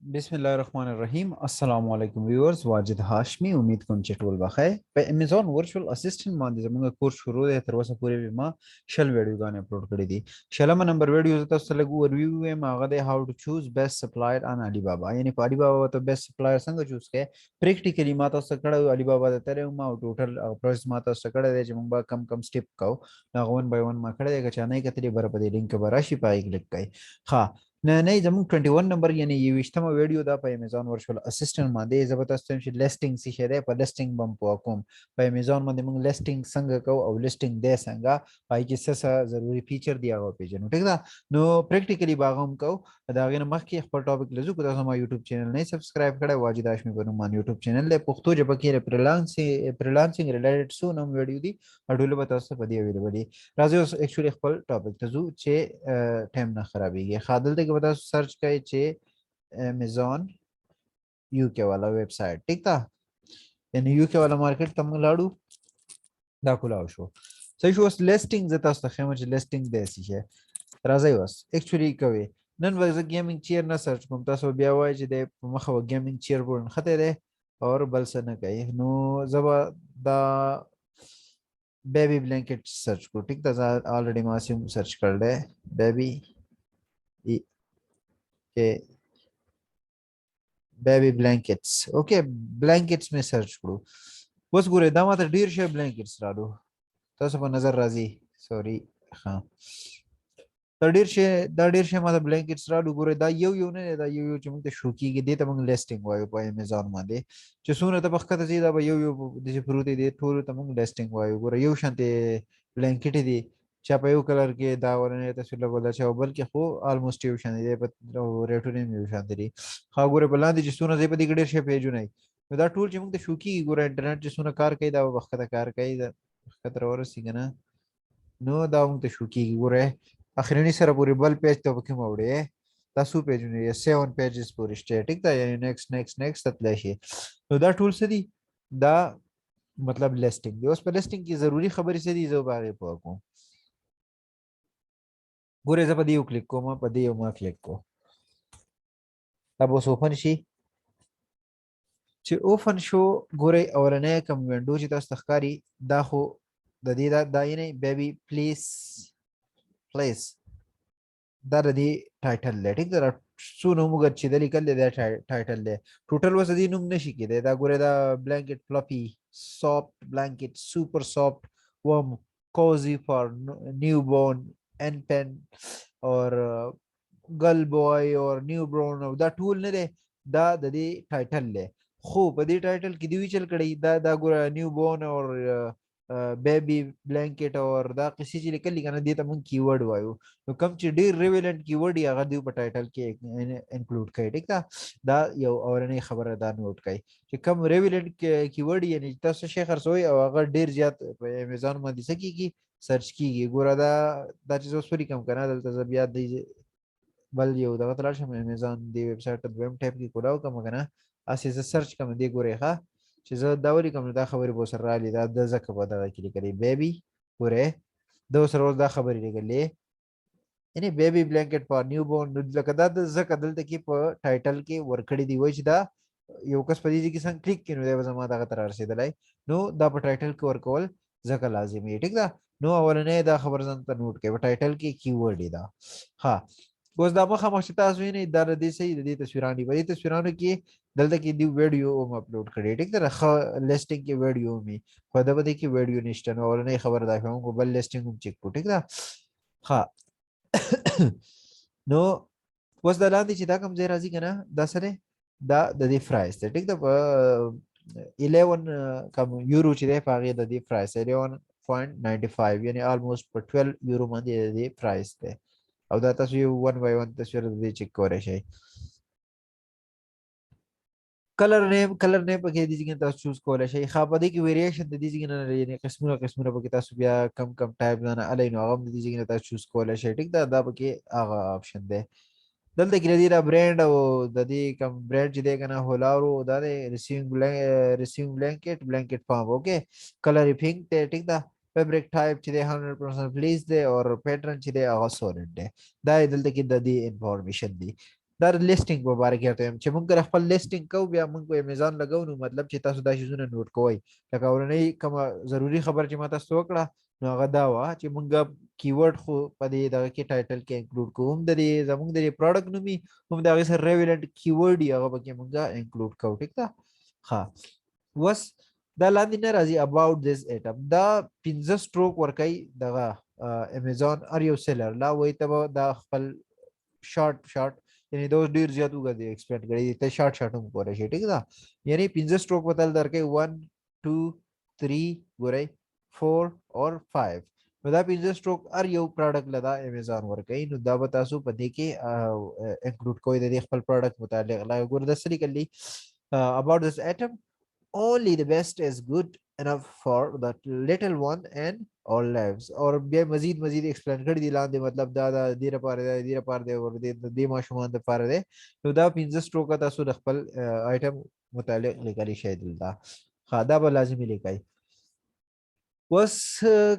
बिस्मिल्लाहिर्रहमानिर्रहीम अस्सलाम वालेकुम व्यूअर्स वाजिद हाशमी उम्मीद कोम چې ټول بخیر په ایمیزون ورچوال اسسټنټ باندې زموږ کورس شروع دی تر اوسه پورې ما شل ویډیوګانې اپلوډ کړې دي شلمه نمبر ویډیو تاسو ته لګو ریویو یې ماغه دی هاو ټو چوز بیسټ سپلایر ان علی بابا یعنی په علی بابا ته بیسټ سپلایر څنګه چوز کړئ پریکټیکلی ما تاسو کړه علی بابا ته تر ما ټوټل پروسس ما تاسو کړه دی چې موږ به کم کم سټپ کو دا 1 بای 1 ما کړه دی چې نه کتري بر په دې لینک به راشي پای کلیک کړئ ها نه زموږ 21 نمبر یعنی 28مه ویډیو دا په ایمیزون ورچوال اسسټنټ باندې زبردست چې لیسټینګ څه شه ده په لیسټینګ بم کوم په ایمیزون باندې موږ لیسټینګ څنګه کو او لیسټینګ دې څنګه پای کې څه ضروری فیچر دی هغه پیژنو ټیک ده نو پریکټیکلی باغم کو دا غینه مخکې خپل ټاپک لزو کو تاسو ما یوټیوب چینل نه سبسکرایب کړئ واجد هاشمی په نوم یوټیوب چینل له پښتو ژبه کې فریلانسینګ ریلیټډ سو نوم ویډیو دی اډول به تاسو په دې ویډیو دی راځي اوس اکچولی خپل ټاپک ته زو چې ټایم نه خرابېږي خادل ته به تاسو سرچ کړئ چې ایمیزون یوکے والا ویب سائٹ ٹھیک تھا یعنی یوکے والا مارکیٹ تم لاړو دا کولاو شو صحیح شو لیسټینګ زه تاسو ته خمه چې لیسټینګ دی شي راځي اوس اکچولی کوي نن ورځ گیمینګ چیر نه سرچ کوم تاسو بیا وایي چې د مخه گیمینګ چیر ورن خطه ده اور بل څه نه کوي نو زبا دا بیبی بلانکټ سرچ کو ٹھیک تھا ऑलरेडी ما سیم سرچ کړل بیبی के बेबी ब्लैंकेट्स ओके ब्लैंकेट्स में सर्च करो बस ګوره دا ماته ډیر شی بلانکټس راړو تاسو په نظر راځي سوري ها دا ډیر شی ماته بلانکټس راړو ګوره دا یو نه دا یو چې موږ ته شو کیږي د ته موږ لیسټینګ وایو په ایمیزون باندې چې څونه ته بخته دي دا یو د پروت دي ټول ته موږ لیسټینګ وایو ګوره یو شانته بلانکټ دي چا په یو کلر کې دا ورنه تصویر لګول چې بلکې خو آلموست یو شان دي په ریټونه یو شان دي ها ګوره بلاندې چې څونه دې په دې ډېر شی پیجونه دا ټول چې موږ ته شو کی ګوره انټرنیټ چې څونه کار کوي دا وخت کار کوي دا وخت ورسیږي نه نو دا موږ ته شو کی ګوره اخرنی سره پوری بل پیج ته وکم وړي تاسو پیجونه یې 7 پیجز پوری سټیټیک دا یعنی نیکسټ تل شي نو دا ټول څه دي دا مطلب لیسټینګ دی اوس په لیسټینګ کې ضروری خبرې څه دي زه باغې پوه کوم ګوره زه په دې یو کلیک کوم په دې یو ما کلیک کوم دا به اوپن شي چې اوپن شو ګوره اورنه کوم وینډو چې تاسو ښکاری دا خو د دې دا یې نه بیبي پلیز دا د دې ټایټل لټیک دا څو نومګ چې د لیکل دی ټایټل دی ټوټل وس دې نوم نشي کېده دا ګوره دا بلانکټ فلفي سافت بلانکټ سپر سافت warm cozy for newborn infant or girl boy or newborn دا ټول نه دی دا د دې ټایټل دی خو په دې ټایټل کې دی ویچل کړی دا ګوره نیوبورن اور بیبي بلانکټ اور دا قصې چې لیکل کنه دې ته مونږ کیورډ وایو نو کوم چې ډیر ریلیونټ کیورډ یې هغه دی په ټایټل کې انکلوډ کړي ټیک دا یو اورنۍ خبره دا نوٹ کړئ چې کوم ریلیونټ کیورډ یعنی تاسو شي خرڅوي او هغه ډیر زیات په امیزون باندې سکیږي سرچ کیږي ګوره دا چې زه سوري کم کنه دلته بیا دی بل یو دغه تل شم امیزون دی ویب سټ د ویم ټیپ کې کولاو کوم کنه اسې زه سرچ کوم دی ګوره ښه چې زه دا وری کوم دا خبرې به سره رالی دا د زکه په دغه کې لیکلي بیبي ګوره دا سره دا خبرې لیکلي یعنی بیبي بلانکټ فار نیو بورن لکه دا د زکه دلته کې په ټایټل کې ورکړی دی وای چې دا یو کس په دې کې څنګه کلیک کینو دا زما دغه تر رسیدلای نو دا په ټایټل کې ورکول زکه لازمي ټیک ده نو اولنې دا خبر ځان ته نوٹ کړئ په ټایټل کې کیورډ دا ها اوس دا مخه مخ تاسو نه دا د دې صحیح د دې تصویرانی په دې تصویرانو کې دلته کې دی ویډیو هم اپلوډ کړی ټیک ده لیسټینګ کې ویډیو می په دغه کې ویډیو نشته نو اولنې خبر دا کوم کو بل لیسټینګ هم چیک کو ټیک ده ها نو اوس دا لاندې چې دا کوم ځای راځي کنه دا سره دا د دې پرایس ته ټیک ده 11 کوم یورو چې دی پاغه د دې پرایس 11.95 یعنی almost په 12 یورو باندې د دې پرایس ده او دا تاسو یو 1 by 1 تصویر د دې چیک کولای شئ کلر نیم پکې دي چې تاسو چوز کولای شئ خو په دې کې ویریشن د دې څنګه نه یعنی قسمونه پکې تاسو بیا کم ټایپ نه الای نو هغه د دې څنګه تاسو چوز کولای شئ ټیک دا پکې هغه آپشن ده دلته کې دی دا برانډ او د دې کوم برانډ چې دی کنه هولارو دا ریسیوینګ بلانکټ فارم اوکے کلر پینک ته ټیک دا فیبریک ټایپ چې دی 100% پلیز دی او پیټرن چې دی هغه سولید دی دا دلته کې د دې انفارمیشن دی دا لیسټینګ په باره کې ورته چې موږ خپل لیسټینګ کوو بیا موږ په امیزان لګو نو مطلب چې تاسو دا شیزونه نوٹ کوئ لکه اورنۍ کومه ضروری خبر چې ما تاسو وکړه نو هغه دا وه چې موږ کیورډ خو په دې دغه کې ټایټل کې انکلوډ کوو هم د دې زموږ د دې پروډکټ نوم وي هم د هغې سره ریلیونټ کیورډ وي هغه پکې موږ انکلوډ کوو ټیک ده ښه اوس دا لاندې نه راځي اباوټ دیس ایټم دا 15 سټروک ورکوي دغه امیزون هر یو سیلر لا وایي ته به دا خپل شارټ یعنی دا اوس ډېر زیات وګه دی ایکسپینډ کړی دی ته شارټ هم کولی شي ټیک ده یعنی 15 سټروک به تل درکوي 1 2 3 ګورئ 4 اور 5 نو دا 15 سټروک هر یو پروډکټ له دا امیزون ورکوي نو دا به تاسو په دې کې انکلوډ کوئ د دې خپل پروډکټ متعلق لا ګوره دا څه لیکلي about this atom only the best is good enough for that little one and all lives اور بیا مزید ایکسپلین کړی دی لاندې مطلب دا د دې لپاره دی د دې لپاره دی او د دې ماشومان لپاره دی نو دا 15 سټروک تاسو د خپل آیټم متعلق لیکلی شی دلته ښه دا به لازمي لیکئ was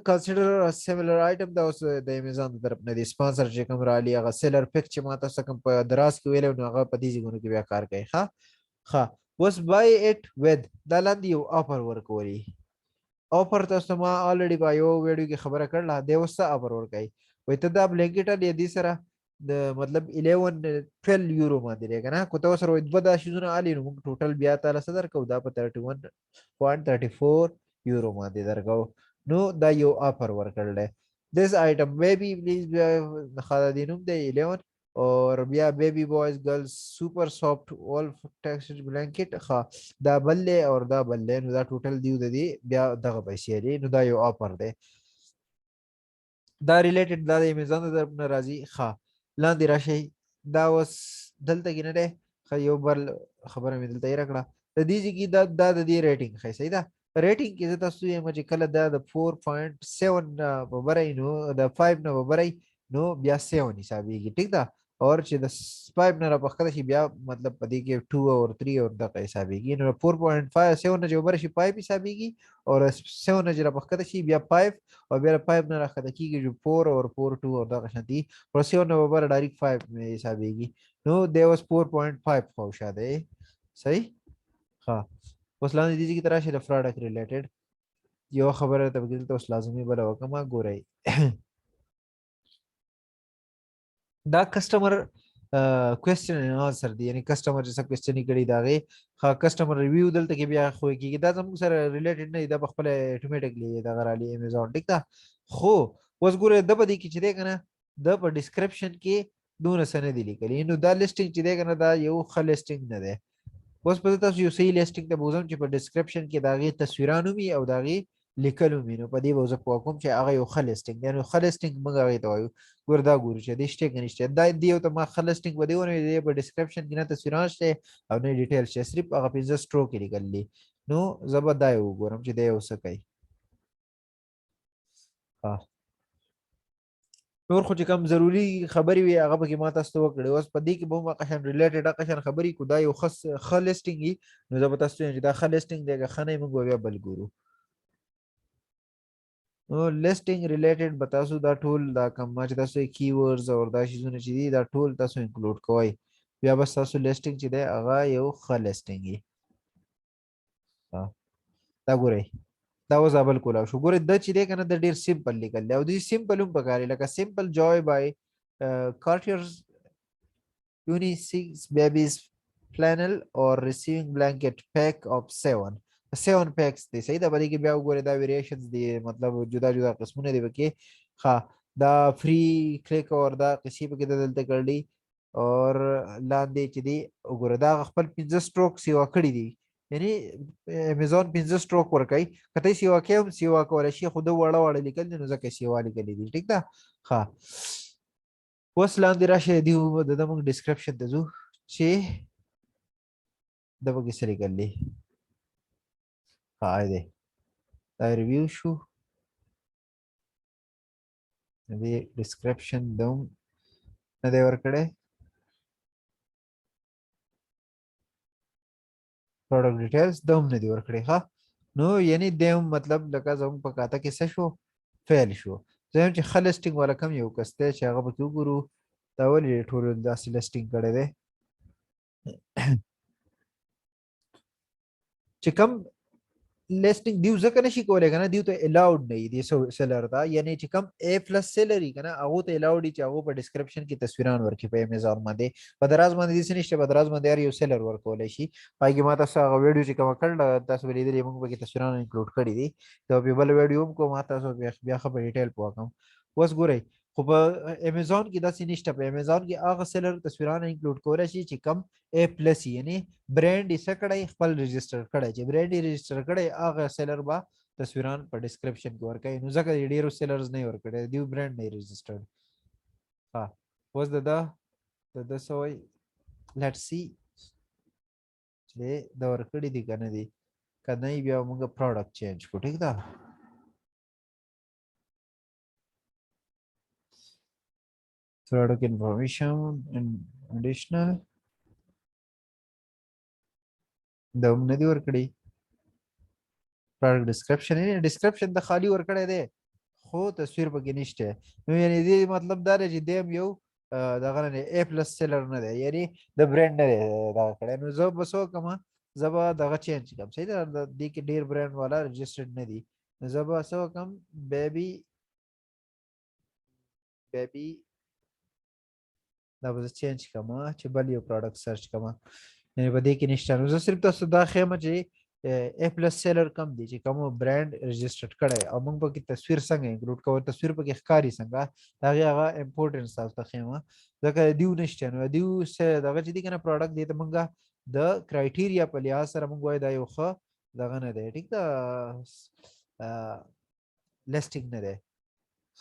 consider a similar item دا اوس د امیزون طرف نه دی سپانسر چې کوم رالی هغه سیلر پک چې ما تاسو کوم په دراز کې ویلو نو هغه په دې ځایونو کې بیا کار کوي ښه was buy it with دا لاندې یو آفر ورکوي آفر تاسو ما الریډي په یو ویډیو کې خبره کړله دی اوس څه آفر ورکوي وایي ته دا بلینکټ یا دې سره د مطلب 11 12 یورو باندې دی که نه کو ته سره دوه دا شیزونه الي نو موږ ټوټل بیا تاله څه درکوو دا په 31.34 یورو باندې درکوو نو دا یو آفر ورکړلی this item baby please خاله دې نوم دی 11 اور بیا بیبی بوائز گرلز سپر سافٹ all textured blanket ښه دا بل دی اور دا بل دی نو دا ټوټل دیو د دې بیا دغه پیسې دي نو دا یو آفر دی دا ریلیټډ دا د امیزون د طرف نه راځي ښه لاندې راشئ دا اوس دلته کې نه دی ښه یو بل خبره مې دلته یې راکړه د دې ځای کې دا د دې ریټینګ ښایي صحیح ده ریټینګ کې زه تاسو یم چې کله دا د 4.7 نه به بری نو د 5 نه به بری نو بیا 7 حسابېږي ټیک ده اور چې د 5 نه راپښته شي بیا مطلب په دې کې 2 اور 3 اور دغه حسابېږي نو 4.5 7 نه چې اوبر شي 5 حسابېږي اور 7 نه چې راپښته شي بیا 5 او بیا 5 نه راښکته کېږي چې 4 اور 4 2 اور دغه شانتي اور 7 نه اوبر ډایرکټ 5 حسابېږي نو دی اوس 4.5 خو شاده صحیح ها اوس لاندې دې کې تراشه د پروډکټ ریلیټډ یو خبره ته دلته اوس لازمي بل وکما ګورئ دا کسٹمر کوېسچن ان آنسر دی یعنی کسٹمر چې څه کوېسچن کړي دا غي ها کسٹمر ریویو دلته کې بیا خو کېږي دا زموږ سره ریلیټډ نه دی دا خپل اتوماتیکلی دا غرالي امیزون ټیک ده خو اوس ګوره د بدی کې چې دی کنه د په ډسکرپشن کې دونه سن دی لیکلي نو دا لیسټینګ چې دی کنه دا یو خل لیسټینګ نه دی اوس په تاسو یو صحیح لیسټینګ ته بوزم چې په ډسکرپشن کې دا غي تصویرانو می او دا غي لیکلو مینو په دې وځه په کوم چې هغه یو خلستینګ یعنی خلستینګ موږ هغه ته وایو ګور دا ګورو چې د شته کنيشته دا دیو ته ما خلستینګ و دیونه دی په ډسکرپشن کې نه تصویران شته او نه ډیټیل شته صرف هغه 15 سټروک لیکلي نو زبر دا یو ګورم چې دا یو څه کوي ها نور خو چې کوم ضروری خبري وي هغه به ما تاسو وکړي اوس په دې کې به ما قشن ریلیټډ قشن خبري کو دا یو خلستینګ نو زبر تاسو چې دا خلستینګ دی خنه موږ بیا بل ګورو نو لیسټینګ ریلیټډ به تاسو دا ټول دا کوم چې تاسو کیورډز او دا شیزونه چې دي دا ټول تاسو انکلوډ کوئ بیا بس تاسو لیسټینګ چې دی هغه یو ښه لیسټینګ وي دا ګورئ دا وزابل کولا شو ګورئ د چې دی کنه د ډیر سیمپل لیکل دی او د سیمپل هم پکاري لکه سیمپل جوای بای کارټیرز unisex babies flannel or receiving blanket pack of 7 packs دي صحیح ده په دې کې بیا وګورئ دا ویریشنز دي مطلب جدا جدا قسمونه دي پکې ها دا فری کلیک اور دا قصې پکې دلته کړلې اور لاندې چې دي وګورئ دا خپل 15 سټروک سیوا کړی دي یعنی امیزون 15 سټروک ورکای کته سیوا کوم سیوا کول شي خود وړه لیکل نو ځکه سیوا لیکل دي ټیک ده ها اوس لاندې راشه دی د موږ ډسکرپشن ته ځو چې دا وګورئ سره کړلې ها دې دا ریویو شو دې ډسکرپشن دوم نه دی ورکړی پروډکټ ډیټیلز دوم نه دی ورکړی ها نو یعنی دوم مطلب لکه زموږ په کاته کې څه شو فیل شو زم چې خلستینګ ولا کم یو کسته چې هغه به وګورو دا ولې ټول داسې لسټینګ کړی دی چې کوم لیسټینګ دیو ځکه نشي کولای کنه دیو ته الاود نه دی سیلر دا یعنی چې کم A پلس سیلری کنه هغه ته الاود چې هغه په ډسکرپشن کې تصویران ورکړي په امیزون باندې په دراز باندې دي نشته په دراز باندې یو سیلر ورکول شي پایګه ما تاسو هغه ویډیو چې کوم کړل تاسو ولې موږ به تصویران انکلود کړی دي ته په بل ویډیو کو ما تاسو بیا خبر ډیټیل پوښتم اوس ګورئ خو په امیزون کې داسې نشته په امیزون کې هغه سیلر تصویران انکلود کولای شي چې کم A پلس یعنی برانډ یې څه کړی خپل رجسٹر کړی چې برانډ یې رجسٹر کړی هغه سیلر با تصویران په ډسکرپشن کې ورکړي نو ځکه ډیرو سیلرز نه ورکړي دیو برانډ نه رجسٹرډ ها اوس د سوي لیټس سی چې دا ورکړي دي کنه دي کنه بیا موږ پروډکټ چینج کو ٹھیک ده product information and additional دا هم نه دی ورکړي product description یې description د خالی ورکړی دی خو تصویر پکې نشته نو یعنی دې مطلب دا دی چې دیم یو دغه نه A پلس سیلر نه دی یعنی د برانډ نه دی دا کړی نو زه به څه کوم زه به دغه چینج کوم صحیح ده دې کې ډیر برانډ والا رجسټرډ نه دي نو زه به څه کوم بیبي دا به چینج کوم چې بل یو پروډکټ سرچ کوم یعنی په دې کې نشته نو زه صرف تاسو دا خیمه چې A پلس سیلر کم دی چې کوم برانډ رجسټرډ کړی او موږ پکې تصویر څنګه انکلود کوو تصویر پکې ښکاری څنګه دا هغه امپورټنس تاسو ته خیمه ځکه دیو نشته نو دیو دغه چې دی کنه پروډکټ دی ته موږ د کرایټیریا په لحاظ سره موږ وای دا یو ښه دغه نه دی ټیک ده لیسټینګ نه دی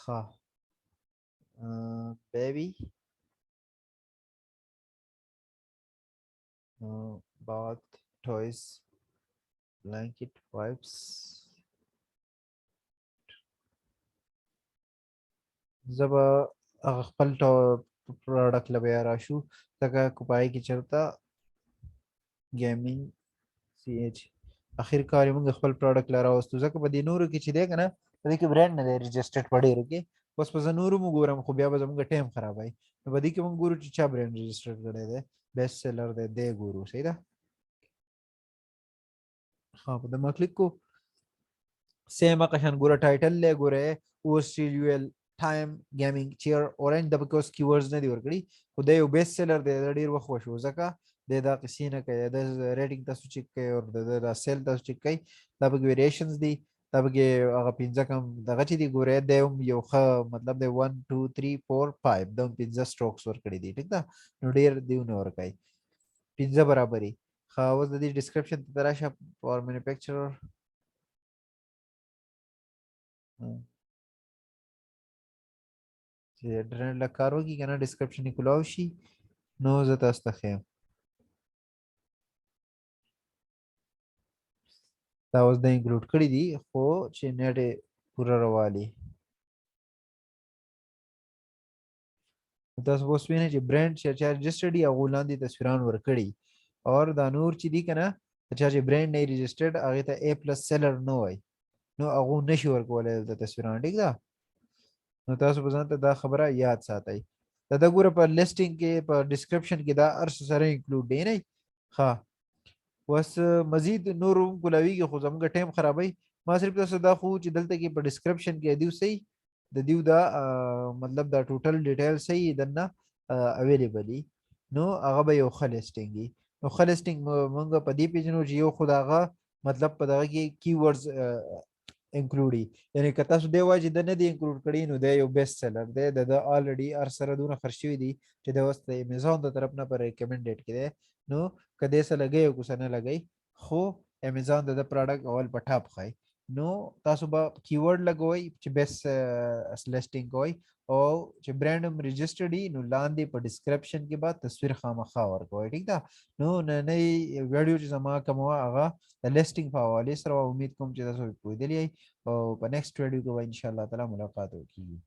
ښه بیبي bath toys blanket wipes زبا خپل پروډکټ لبیا راشو ځکه کوپای کې چرته گیمینګ سی ایچ اخر کار موږ خپل پروډکټ لاره واستو ځکه په دې نورو کې چې دی کنه په دې کې برانډ نه دی رجسټرډ پړې ورکې بس په نورو موږ ګورم خو بیا به زموږ ټایم خرابای نو په دې کې موږ ګورو چې چا برانډ رجسټرډ کړی دی بیسټ سیلر دی دی ګورو صحیح ده हाँ पता मैं क्लिक को सेम आकर्षण गोरा टाइटल ले गोरे ओस्ट्रेलियल time gaming chair orange the because keywords ने दी वर्कड़ी खुदे यो बेस्ट सेलर दे डीर वख वशो जका दे दा किसी ने कहे द रेटिंग तसु चिक के और द सेल तसु चिक कई तब के वेरिएशंस दी तब के अगर पिंजा कम दगा ची दी गोरे दे यो ख मतलब दे 1 2 3 4 5 दम पिंजा स्ट्रोक्स वर्कड़ी दी ठीक दा नो डीर दिउ ने वर्कई पिंजा बराबरी खावस द डिस्क्रिप्शन तराशा फॉर मैन्युफैक्चरर چې انټرنیټ لا کار وکړي کنه ډسکرپشن یې کلاو شي نو زه تاسو ته ښیم دا اوس د انکلود کړي دي خو چې نیټ یې پوره روالي تاسو اوس وینئ چې برانډ چې رجسټرډ یې هغو لاندې تصویران ورکړي اور دا نور چې دي کنه چا چې برانډ نه رجسټرډ هغې ته A پلس سیلر نه وای نو هغو نشي ورکولی دلته تصویران ټیک ده نو تاسو به ځان ته دا خبره یاد ساتئ دا ګوره په لیسټینګ کې په ډسکرپشن کې دا هر څه سره انکلود دی نه ښه اوس مزید نور هم کولاویږي خو زموږ ټایم خرابوي ما صرف تاسو دا خو چې دلته کې په ډسکرپشن کې دیو صحیح د دیو دا مطلب دا ټوټل ډیټیل صحیح دنه اویلیبلی نو هغه به یو ښه لیسټینګ وي نو ښه لیسټینګ موږ په دې پیژنو چې یو خو د هغه مطلب په دغه کې کیورډز انکلود یعنی که تاسو دی وایي چې د نه دی انکلود کړي نو دی یو بیسټ سیلر دی د الریډي هر سره دونه خرڅ شوي دي چې د اوس د امیزون د طرف نه پر ریکمنډډ کې دی نو که دې څه لګی او که څه نه لګی خو امیزون د پروډکټ اول په ټاپ ښایي نو تاسو به کیورډ لګوئ چې بیسټ لیسټینګ کوئ او چې برانډ هم رجسټرډ وي نو لاندې په ډسکرپشن کې به تصویر خامخا ورکوئ ټیک ده نو نننۍ ویډیو چې زما کوم وه هغه د لیسټینګ په حوالې سره امید کوم چې تاسو پوهېدلي یئ او په نیکسټ ویډیو کې به انشاءالله تعالی ملاقات وکړي